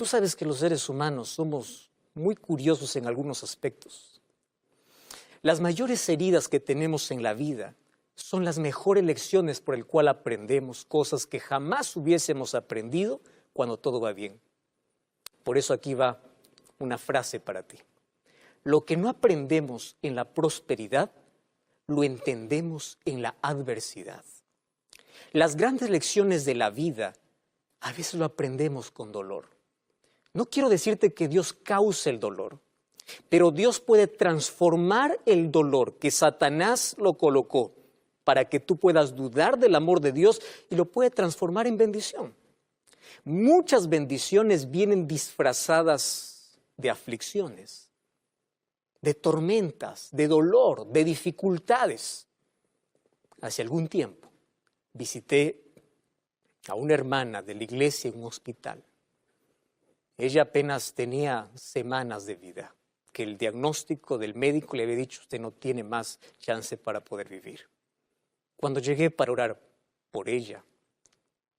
Tú sabes que los seres humanos somos muy curiosos en algunos aspectos. Las mayores heridas que tenemos en la vida son las mejores lecciones por el cual aprendemos cosas que jamás hubiésemos aprendido cuando todo va bien. Por eso aquí va una frase para ti. Lo que no aprendemos en la prosperidad, lo entendemos en la adversidad. Las grandes lecciones de la vida, a veces lo aprendemos con dolor. No quiero decirte que Dios cause el dolor, pero Dios puede transformar el dolor que Satanás lo colocó para que tú puedas dudar del amor de Dios y lo puede transformar en bendición. Muchas bendiciones vienen disfrazadas de aflicciones, de tormentas, de dolor, de dificultades. Hace algún tiempo visité a una hermana de la iglesia en un hospital. Ella apenas tenía semanas de vida, que el diagnóstico del médico le había dicho: usted no tiene más chance para poder vivir. Cuando llegué para orar por ella,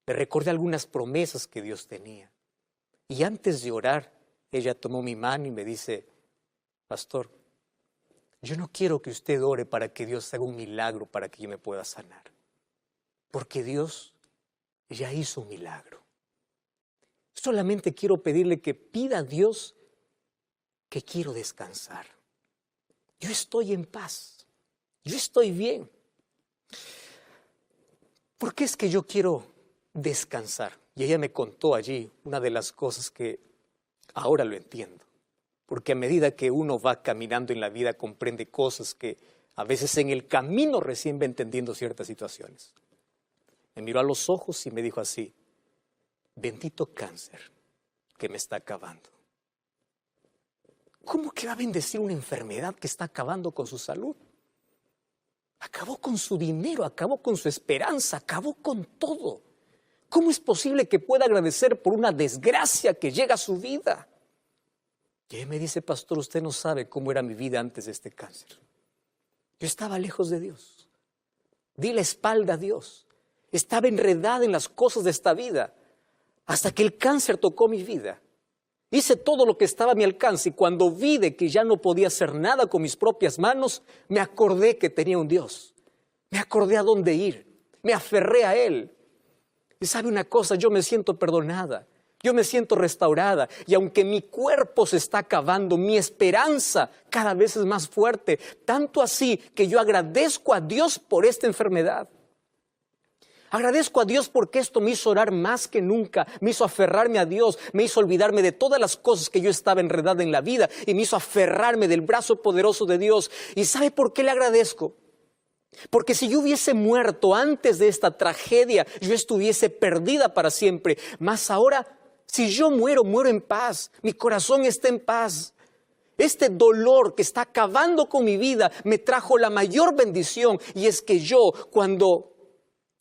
le recordé algunas promesas que Dios tenía. Y antes de orar, ella tomó mi mano y me dice: pastor, yo no quiero que usted ore para que Dios haga un milagro para que yo me pueda sanar. Porque Dios ya hizo un milagro. Solamente quiero pedirle que pida a Dios que quiero descansar. Yo estoy en paz. Yo estoy bien. ¿Por qué es que yo quiero descansar? Y ella me contó allí una de las cosas que ahora lo entiendo. Porque a medida que uno va caminando en la vida comprende cosas que a veces en el camino recién va entendiendo ciertas situaciones. Me miró a los ojos y me dijo así: bendito cáncer que me está acabando. ¿Cómo que va a bendecir una enfermedad que está acabando con su salud? Acabó con su dinero, acabó con su esperanza, acabó con todo. ¿Cómo es posible que pueda agradecer por una desgracia que llega a su vida? Y él me dice: pastor, usted no sabe cómo era mi vida antes de este cáncer. Yo estaba lejos de Dios. Di la espalda a Dios. Estaba enredada en las cosas de esta vida. Hasta que el cáncer tocó mi vida. Hice todo lo que estaba a mi alcance y cuando vi de que ya no podía hacer nada con mis propias manos, me acordé que tenía un Dios. Me acordé a dónde ir. Me aferré a Él. Y sabe una cosa, yo me siento perdonada. Yo me siento restaurada. Y aunque mi cuerpo se está acabando, mi esperanza cada vez es más fuerte. Tanto así que yo agradezco a Dios por esta enfermedad. Agradezco a Dios porque esto me hizo orar más que nunca, me hizo aferrarme a Dios, me hizo olvidarme de todas las cosas que yo estaba enredada en la vida y me hizo aferrarme del brazo poderoso de Dios. ¿Y sabe por qué le agradezco? Porque si yo hubiese muerto antes de esta tragedia, yo estuviese perdida para siempre. Mas ahora, si yo muero, muero en paz, mi corazón está en paz. Este dolor que está acabando con mi vida me trajo la mayor bendición y es que yo cuando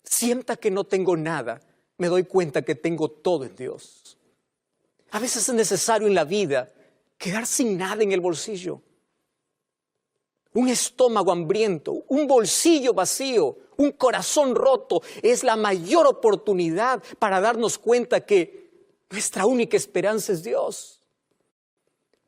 sienta que no tengo nada, me doy cuenta que tengo todo en Dios. A veces es necesario en la vida quedar sin nada en el bolsillo. Un estómago hambriento, un bolsillo vacío, un corazón roto es la mayor oportunidad para darnos cuenta que nuestra única esperanza es Dios.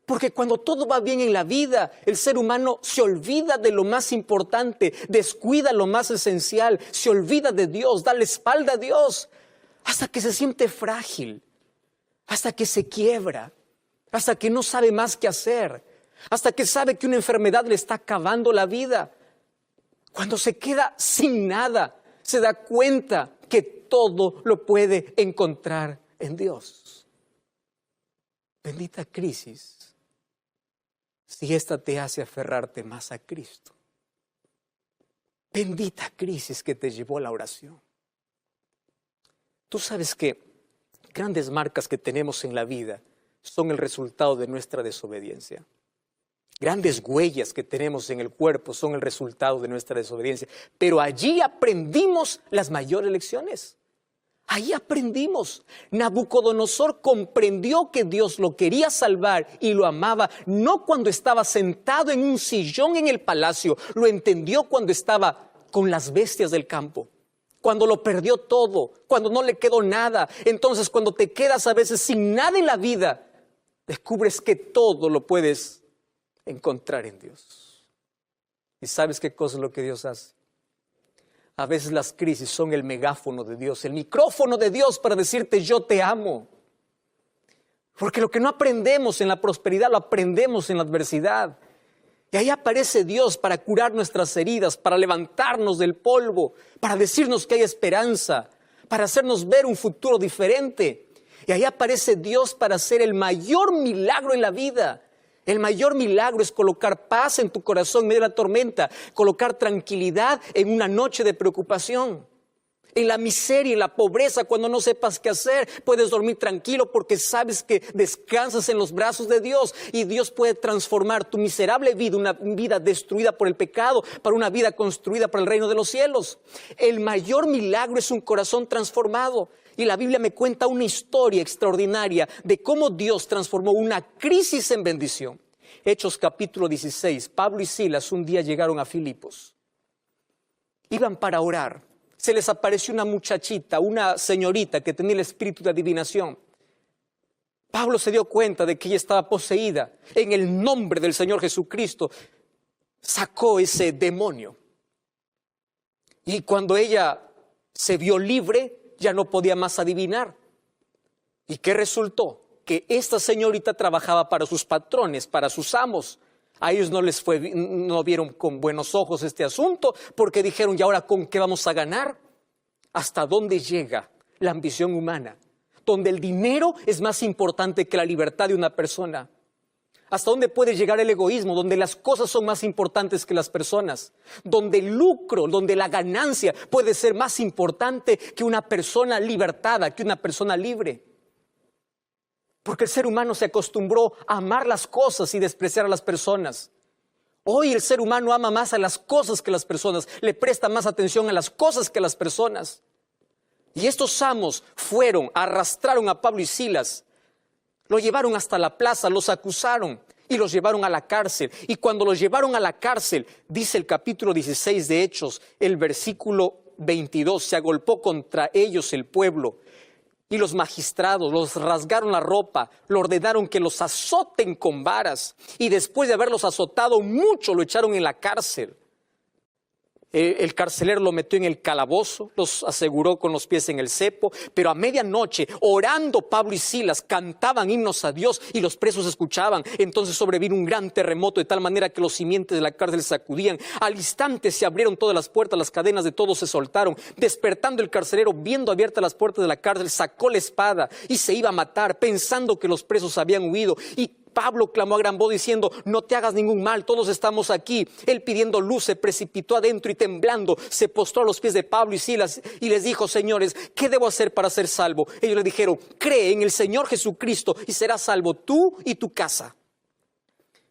Porque cuando todo va bien en la vida, el ser humano se olvida de lo más importante, descuida lo más esencial, se olvida de Dios, da la espalda a Dios, hasta que se siente frágil, hasta que se quiebra, hasta que no sabe más qué hacer, hasta que sabe que una enfermedad le está acabando la vida. Cuando se queda sin nada, se da cuenta que todo lo puede encontrar en Dios. Bendita crisis. Si esta te hace aferrarte más a Cristo. Bendita crisis que te llevó a la oración. Tú sabes que grandes marcas que tenemos en la vida son el resultado de nuestra desobediencia. Grandes huellas que tenemos en el cuerpo son el resultado de nuestra desobediencia. Pero allí aprendimos las mayores lecciones. Ahí aprendimos. Nabucodonosor comprendió que Dios lo quería salvar y lo amaba, no cuando estaba sentado en un sillón en el palacio, lo entendió cuando estaba con las bestias del campo, cuando lo perdió todo, cuando no le quedó nada. Entonces, cuando te quedas a veces sin nada en la vida, descubres que todo lo puedes encontrar en Dios. ¿Y sabes qué cosa es lo que Dios hace? A veces las crisis son el megáfono de Dios, el micrófono de Dios para decirte yo te amo. Porque lo que no aprendemos en la prosperidad lo aprendemos en la adversidad. Y ahí aparece Dios para curar nuestras heridas, para levantarnos del polvo, para decirnos que hay esperanza, para hacernos ver un futuro diferente. Y ahí aparece Dios para hacer el mayor milagro en la vida. El mayor milagro es colocar paz en tu corazón en medio de la tormenta, colocar tranquilidad en una noche de preocupación. En la miseria, en la pobreza, cuando no sepas qué hacer, puedes dormir tranquilo porque sabes que descansas en los brazos de Dios y Dios puede transformar tu miserable vida, una vida destruida por el pecado, para una vida construida para el reino de los cielos. El mayor milagro es un corazón transformado. Y la Biblia me cuenta una historia extraordinaria de cómo Dios transformó una crisis en bendición. Hechos capítulo 16, Pablo y Silas un día llegaron a Filipos. Iban para orar. Se les apareció una muchachita, una señorita que tenía el espíritu de adivinación. Pablo se dio cuenta de que ella estaba poseída. En el nombre del Señor Jesucristo sacó ese demonio. Y cuando ella se vio libre, ya no podía más adivinar. ¿Y qué resultó? Que esta señorita trabajaba para sus patrones, para sus amos. A ellos no vieron con buenos ojos este asunto porque dijeron, ¿y ahora con qué vamos a ganar? ¿Hasta dónde llega la ambición humana? Donde el dinero es más importante que la libertad de una persona. ¿Hasta dónde puede llegar el egoísmo? Donde las cosas son más importantes que las personas. Donde el lucro, donde la ganancia puede ser más importante que una persona libertada, que una persona libre. Porque el ser humano se acostumbró a amar las cosas y despreciar a las personas. Hoy el ser humano ama más a las cosas que a las personas, le presta más atención a las cosas que a las personas. Y estos amos arrastraron a Pablo y Silas, lo llevaron hasta la plaza, los acusaron y los llevaron a la cárcel. Y cuando los llevaron a la cárcel, dice el capítulo 16 de Hechos, el versículo 22, se agolpó contra ellos el pueblo. Y los magistrados los rasgaron la ropa, le ordenaron que los azoten con varas. Y después de haberlos azotado mucho, lo echaron en la cárcel. El carcelero lo metió en el calabozo, los aseguró con los pies en el cepo. Pero a medianoche, orando Pablo y Silas, cantaban himnos a Dios y los presos escuchaban. Entonces sobrevino un gran terremoto de tal manera que los cimientos de la cárcel se sacudían. Al instante se abrieron todas las puertas, las cadenas de todos se soltaron. Despertando el carcelero, viendo abiertas las puertas de la cárcel, sacó la espada y se iba a matar, pensando que los presos habían huido. Y Pablo clamó a gran voz diciendo, no te hagas ningún mal, todos estamos aquí. Él pidiendo luz se precipitó adentro y temblando se postró a los pies de Pablo y Silas y les dijo, señores, ¿qué debo hacer para ser salvo? Ellos le dijeron, cree en el Señor Jesucristo y serás salvo tú y tu casa.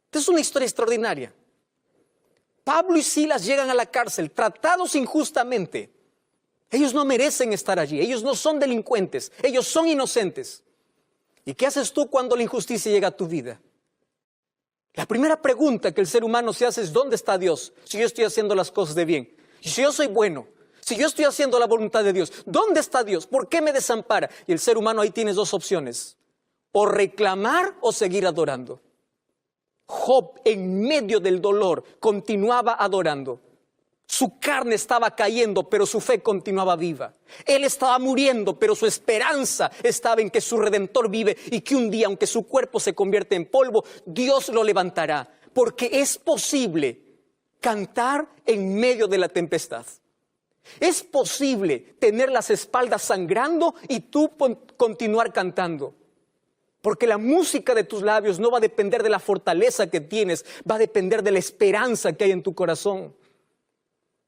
Esta es una historia extraordinaria. Pablo y Silas llegan a la cárcel tratados injustamente. Ellos no merecen estar allí, ellos no son delincuentes, ellos son inocentes. ¿Y qué haces tú cuando la injusticia llega a tu vida? La primera pregunta que el ser humano se hace es, ¿dónde está Dios? Si yo estoy haciendo las cosas de bien, si yo soy bueno, si yo estoy haciendo la voluntad de Dios, ¿dónde está Dios? ¿Por qué me desampara? Y el ser humano ahí tienes dos opciones, o reclamar o seguir adorando. Job, en medio del dolor, continuaba adorando. Su carne estaba cayendo, pero su fe continuaba viva. Él estaba muriendo, pero su esperanza estaba en que su Redentor vive y que un día, aunque su cuerpo se convierte en polvo, Dios lo levantará. Porque es posible cantar en medio de la tempestad. Es posible tener las espaldas sangrando y tú continuar cantando. Porque la música de tus labios no va a depender de la fortaleza que tienes, va a depender de la esperanza que hay en tu corazón.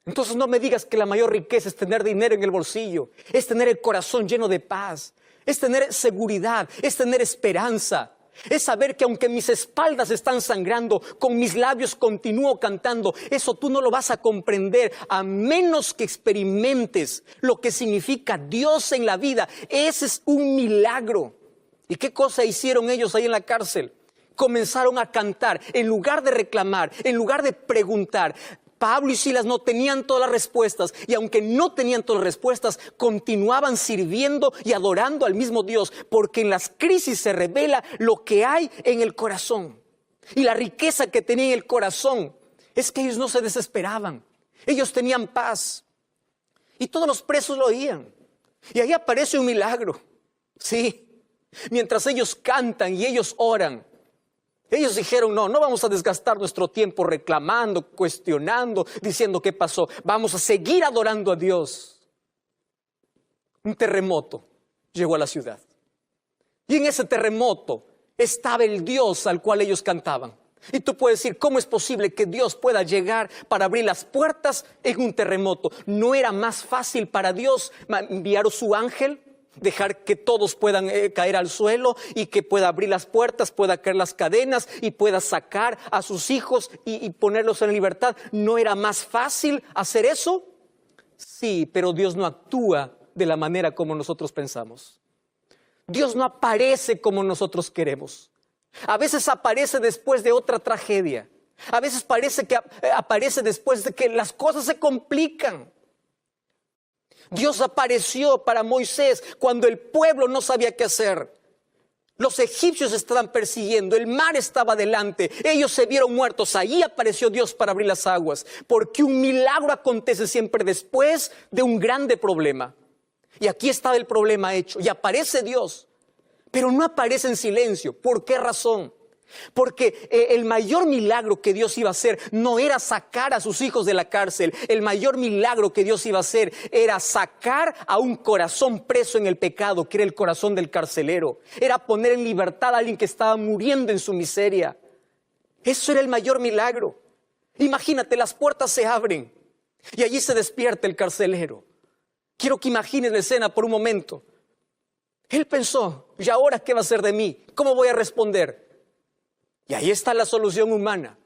Entonces no me digas que la mayor riqueza es tener dinero en el bolsillo, es tener el corazón lleno de paz, es tener seguridad, es tener esperanza, es saber que aunque mis espaldas están sangrando, con mis labios continúo cantando. Eso tú no lo vas a comprender a menos que experimentes lo que significa Dios en la vida. Ese es un milagro. ¿Y qué cosa hicieron ellos ahí en la cárcel? Comenzaron a cantar, en lugar de reclamar, en lugar de preguntar. Pablo y Silas no tenían todas las respuestas, y aunque no tenían todas las respuestas, continuaban sirviendo y adorando al mismo Dios, porque en las crisis se revela lo que hay en el corazón. Y la riqueza que tenía en el corazón es que ellos no se desesperaban, ellos tenían paz. Y todos los presos lo oían. Y ahí aparece un milagro. Sí, mientras ellos cantan y ellos oran, ellos dijeron, no vamos a desgastar nuestro tiempo reclamando, cuestionando, diciendo qué pasó. Vamos a seguir adorando a Dios. Un terremoto llegó a la ciudad. Y en ese terremoto estaba el Dios al cual ellos cantaban. Y tú puedes decir, ¿cómo es posible que Dios pueda llegar para abrir las puertas en un terremoto? ¿No era más fácil para Dios enviar a su ángel? Dejar que todos puedan caer al suelo y que pueda abrir las puertas, pueda caer las cadenas y pueda sacar a sus hijos y ponerlos en libertad. ¿No era más fácil hacer eso? Sí, pero Dios no actúa de la manera como nosotros pensamos. Dios no aparece como nosotros queremos. A veces aparece después de otra tragedia. A veces parece que aparece después de que las cosas se complican. Dios apareció para Moisés cuando el pueblo no sabía qué hacer. Los egipcios estaban persiguiendo, el mar estaba delante, ellos se vieron muertos. Ahí apareció Dios para abrir las aguas, porque un milagro acontece siempre después de un grande problema. Y aquí está el problema hecho, y aparece Dios. Pero no aparece en silencio. ¿Por qué razón? Porque el mayor milagro que Dios iba a hacer no era sacar a sus hijos de la cárcel. El mayor milagro que Dios iba a hacer era sacar a un corazón preso en el pecado, que era el corazón del carcelero. Era poner en libertad a alguien que estaba muriendo en su miseria. Eso era el mayor milagro. Imagínate, las puertas se abren y allí se despierta el carcelero. Quiero que imagines la escena por un momento. Él pensó, ¿y ahora qué va a hacer de mí? ¿Cómo voy a responder? Y ahí está la solución humana.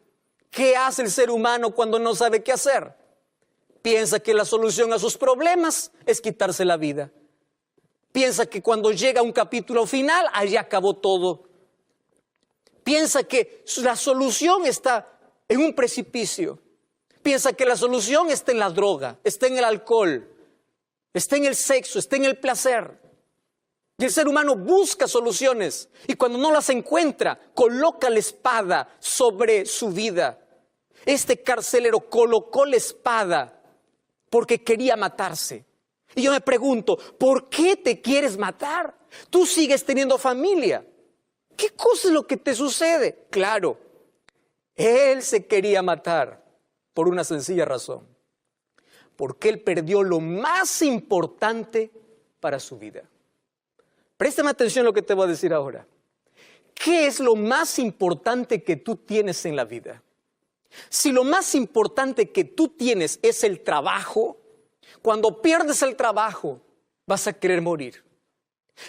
¿Qué hace el ser humano cuando no sabe qué hacer? Piensa que la solución a sus problemas es quitarse la vida. Piensa que cuando llega un capítulo final, allí acabó todo. Piensa que la solución está en un precipicio. Piensa que la solución está en la droga, está en el alcohol, está en el sexo, está en el placer. Y el ser humano busca soluciones y cuando no las encuentra, coloca la espada sobre su vida. Este carcelero colocó la espada porque quería matarse. Y yo me pregunto, ¿por qué te quieres matar? Tú sigues teniendo familia. ¿Qué cosa es lo que te sucede? Claro, él se quería matar por una sencilla razón. Porque él perdió lo más importante para su vida. Préstame atención a lo que te voy a decir ahora. ¿Qué es lo más importante que tú tienes en la vida? Si lo más importante que tú tienes es el trabajo, cuando pierdes el trabajo vas a querer morir.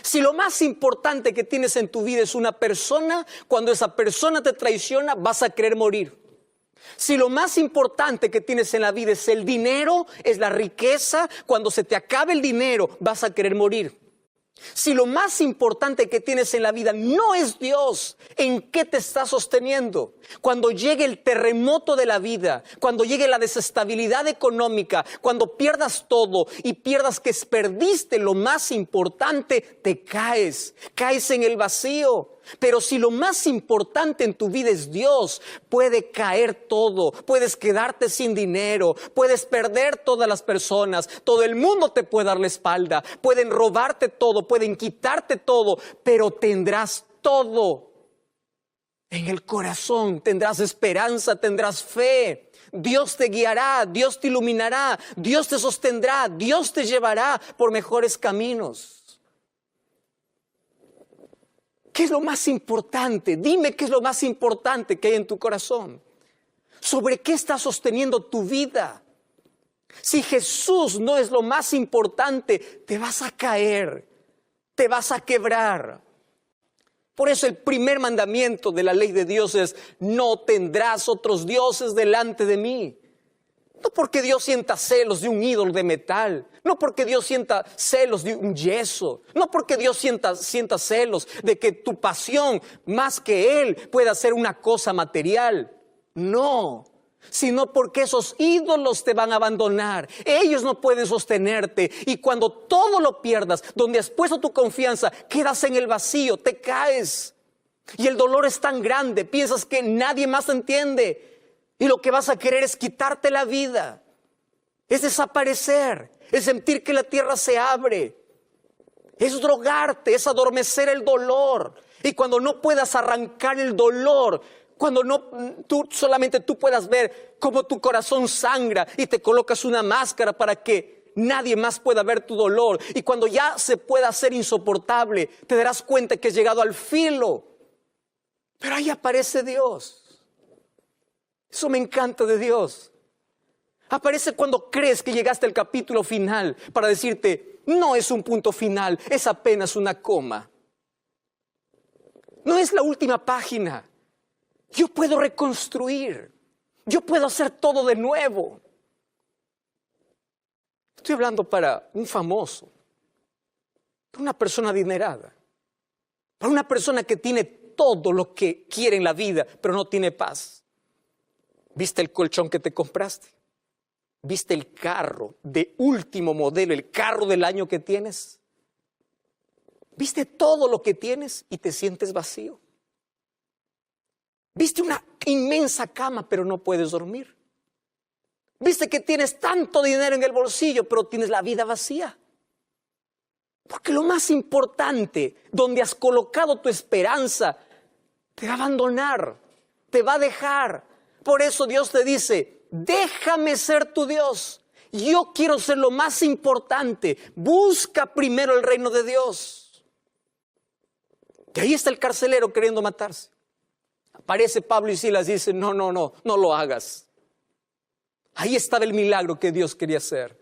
Si lo más importante que tienes en tu vida es una persona, cuando esa persona te traiciona vas a querer morir. Si lo más importante que tienes en la vida es el dinero, es la riqueza, cuando se te acabe el dinero vas a querer morir. Si lo más importante que tienes en la vida no es Dios, ¿en qué te estás sosteniendo? Cuando llegue el terremoto de la vida, cuando llegue la desestabilidad económica, cuando pierdas todo y pierdas que perdiste lo más importante, te caes en el vacío. Pero si lo más importante en tu vida es Dios, puede caer todo, puedes quedarte sin dinero, puedes perder todas las personas, todo el mundo te puede dar la espalda, pueden robarte todo, pueden quitarte todo, pero tendrás todo en el corazón, tendrás esperanza, tendrás fe. Dios te guiará, Dios te iluminará, Dios te sostendrá, Dios te llevará por mejores caminos. ¿Qué es lo más importante? Dime qué es lo más importante que hay en tu corazón. ¿Sobre qué estás sosteniendo tu vida? Si Jesús no es lo más importante, te vas a caer, te vas a quebrar. Por eso el primer mandamiento de la ley de Dios es: no tendrás otros dioses delante de mí. No porque Dios sienta celos de un ídolo de metal, no porque Dios sienta celos de un yeso, no porque Dios sienta celos de que tu pasión más que Él pueda ser una cosa material. No, sino porque esos ídolos te van a abandonar. Ellos no pueden sostenerte. Y cuando todo lo pierdas, donde has puesto tu confianza, quedas en el vacío, te caes. Y el dolor es tan grande, piensas que nadie más te entiende. Y lo que vas a querer es quitarte la vida. Es desaparecer, es sentir que la tierra se abre. Es drogarte, es adormecer el dolor. Y cuando no puedas arrancar el dolor, cuando solamente tú puedas ver cómo tu corazón sangra y te colocas una máscara para que nadie más pueda ver tu dolor. Y cuando ya se pueda hacer insoportable, te darás cuenta que has llegado al filo. Pero ahí aparece Dios. Eso me encanta de Dios. Aparece cuando crees que llegaste al capítulo final para decirte, no es un punto final, es apenas una coma. No es la última página. Yo puedo reconstruir. Yo puedo hacer todo de nuevo. Estoy hablando para un famoso, para una persona adinerada, para una persona que tiene todo lo que quiere en la vida, pero no tiene paz. ¿Viste el colchón que te compraste? ¿Viste el carro de último modelo, el carro del año que tienes? ¿Viste todo lo que tienes y te sientes vacío? ¿Viste una inmensa cama pero no puedes dormir? ¿Viste que tienes tanto dinero en el bolsillo pero tienes la vida vacía? Porque lo más importante, donde has colocado tu esperanza, te va a abandonar, te va a dejar. Por eso Dios te dice, déjame ser tu Dios. Yo quiero ser lo más importante. Busca primero el reino de Dios. Y ahí está el carcelero queriendo matarse. Aparece Pablo y Silas y dicen, no lo hagas. Ahí estaba el milagro que Dios quería hacer.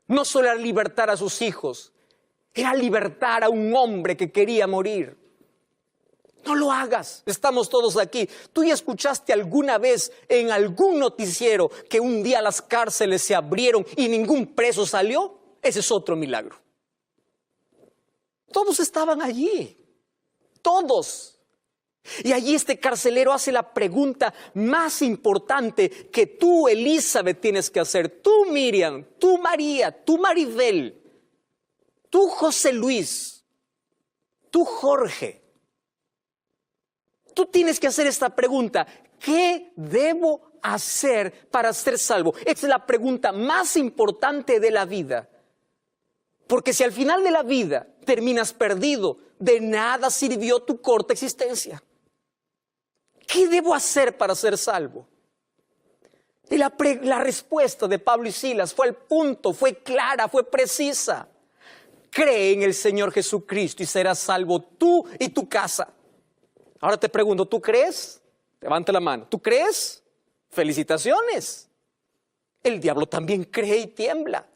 No solo era libertar a sus hijos, era libertar a un hombre que quería morir. No lo hagas, estamos todos aquí. ¿Tú ya escuchaste alguna vez en algún noticiero que un día las cárceles se abrieron y ningún preso salió? Ese es otro milagro. Todos estaban allí, todos. Y allí este carcelero hace la pregunta más importante que tú, Elizabeth, tienes que hacer. Tú, Miriam, tú, María, tú, Maribel, tú, José Luis, tú, Jorge. Tú tienes que hacer esta pregunta. ¿Qué debo hacer para ser salvo? Esta es la pregunta más importante de la vida. Porque si al final de la vida terminas perdido, de nada sirvió tu corta existencia. ¿Qué debo hacer para ser salvo? Y la respuesta de Pablo y Silas fue al punto, fue clara, fue precisa. Cree en el Señor Jesucristo y serás salvo tú y tu casa. Ahora te pregunto, ¿tú crees? Levanta la mano. ¿Tú crees? Felicitaciones. El diablo también cree y tiembla.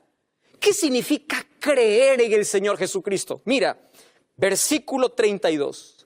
¿Qué significa creer en el Señor Jesucristo? Mira, versículo 32.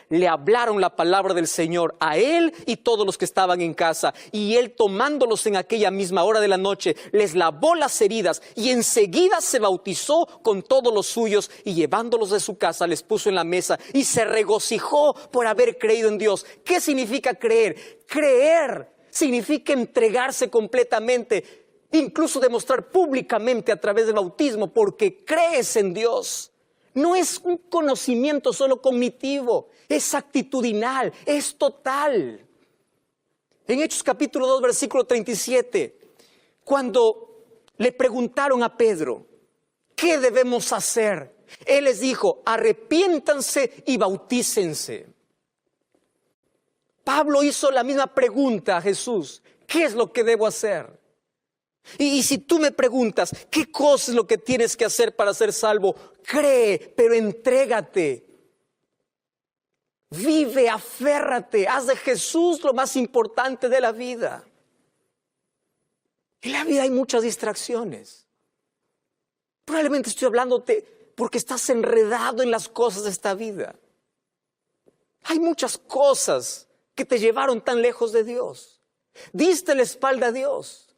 Le hablaron la palabra del Señor a él y todos los que estaban en casa. Y él, tomándolos en aquella misma hora de la noche, les lavó las heridas y enseguida se bautizó con todos los suyos y llevándolos de su casa les puso en la mesa y se regocijó por haber creído en Dios. ¿Qué significa creer? Creer significa entregarse completamente, incluso demostrar públicamente a través del bautismo porque crees en Dios. No es un conocimiento solo cognitivo, es actitudinal, es total. En Hechos capítulo 2, versículo 37, cuando le preguntaron a Pedro, ¿qué debemos hacer? Él les dijo, arrepiéntanse y bautícense. Pablo hizo la misma pregunta a Jesús, ¿qué es lo que debo hacer? Y si tú me preguntas, ¿qué cosa es lo que tienes que hacer para ser salvo? Cree, pero entrégate. Vive, aférrate, haz de Jesús lo más importante de la vida. En la vida hay muchas distracciones. Probablemente estoy hablándote porque estás enredado en las cosas de esta vida. Hay muchas cosas que te llevaron tan lejos de Dios. Diste la espalda a Dios.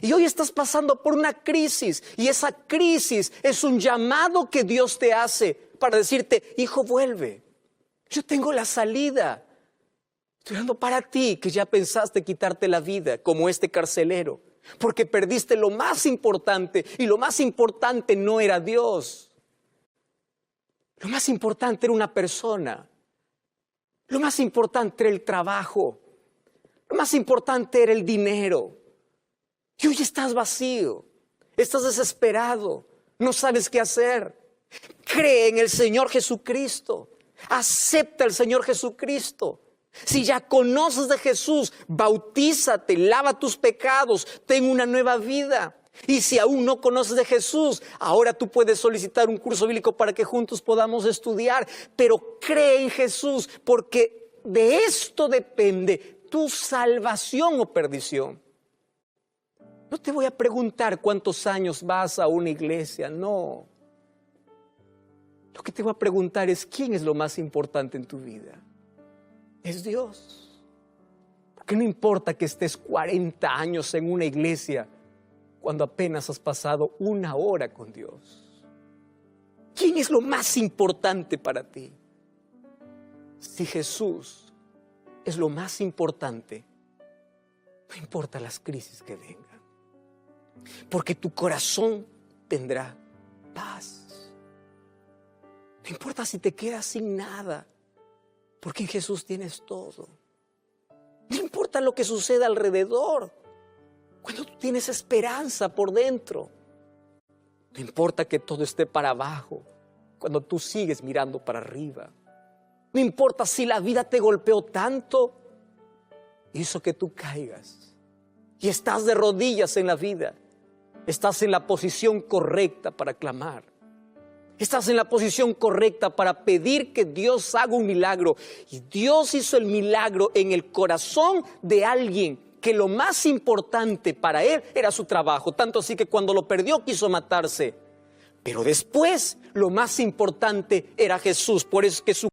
Y hoy estás pasando por una crisis y esa crisis es un llamado que Dios te hace para decirte, hijo, vuelve. Yo tengo la salida. Estoy orando para ti que ya pensaste quitarte la vida como este carcelero, porque perdiste lo más importante y lo más importante no era Dios. Lo más importante era una persona. Lo más importante era el trabajo. Lo más importante era el dinero. Y hoy estás vacío, estás desesperado, no sabes qué hacer. Cree en el Señor Jesucristo. Acepta al Señor Jesucristo. Si ya conoces de Jesús, bautízate, lava tus pecados, ten una nueva vida. Y si aún no conoces de Jesús, ahora tú puedes solicitar un curso bíblico para que juntos podamos estudiar. Pero cree en Jesús, porque de esto depende tu salvación o perdición. No te voy a preguntar cuántos años vas a una iglesia, no. Lo que te voy a preguntar es quién es lo más importante en tu vida. Es Dios. Porque no importa que estés 40 años en una iglesia cuando apenas has pasado 1 hora con Dios. ¿Quién es lo más importante para ti? Si Jesús es lo más importante, no importa las crisis que vengan. Porque tu corazón tendrá paz. No importa si te quedas sin nada, porque en Jesús tienes todo. No importa lo que suceda alrededor, cuando tú tienes esperanza por dentro. No importa que todo esté para abajo, cuando tú sigues mirando para arriba. No importa si la vida te golpeó tanto, hizo que tú caigas y estás de rodillas en la vida. Estás en la posición correcta para clamar. Estás en la posición correcta para pedir que Dios haga un milagro. Y Dios hizo el milagro en el corazón de alguien que lo más importante para él era su trabajo. Tanto así que cuando lo perdió quiso matarse. Pero después lo más importante era Jesús. Por eso es que su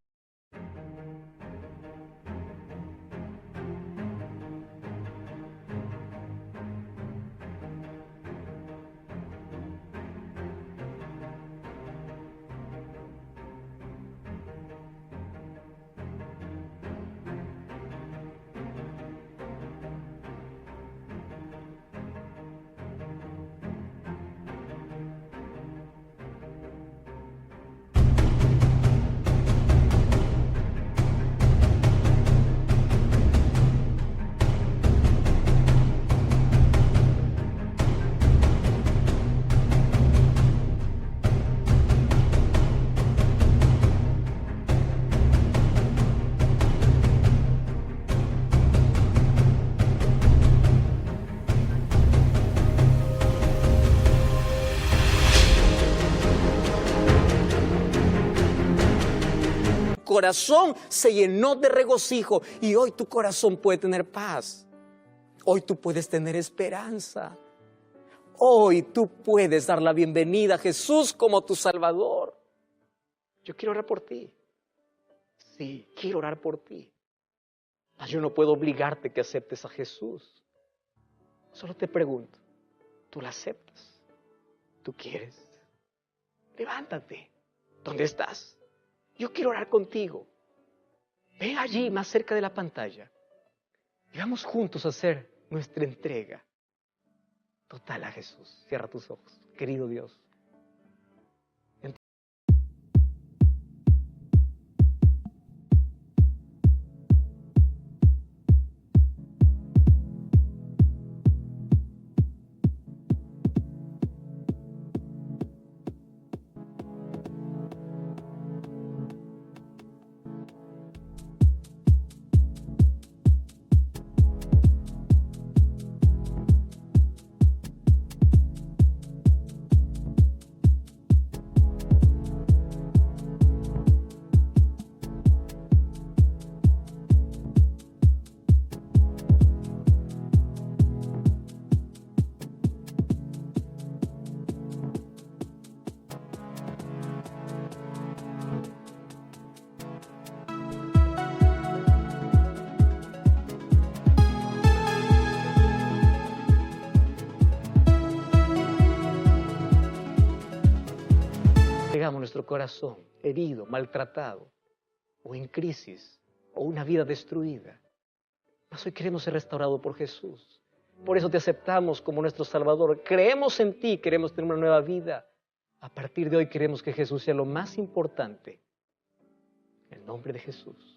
corazón se llenó de regocijo y hoy tu corazón puede tener paz. Hoy tú puedes tener esperanza. Hoy tú puedes dar la bienvenida a Jesús como tu Salvador. Yo quiero orar por ti. Sí, quiero orar por ti. Mas yo no puedo obligarte que aceptes a Jesús. Solo te pregunto, ¿tú la aceptas? ¿Tú quieres? Levántate. ¿Dónde estás? Yo quiero orar contigo. Ven allí, más cerca de la pantalla. Y vamos juntos a hacer nuestra entrega total a Jesús. Cierra tus ojos, querido Dios. Entregamos nuestro corazón herido, maltratado, o en crisis, o una vida destruida. Mas hoy queremos ser restaurados por Jesús. Por eso te aceptamos como nuestro Salvador. Creemos en ti, queremos tener una nueva vida. A partir de hoy queremos que Jesús sea lo más importante. En el nombre de Jesús.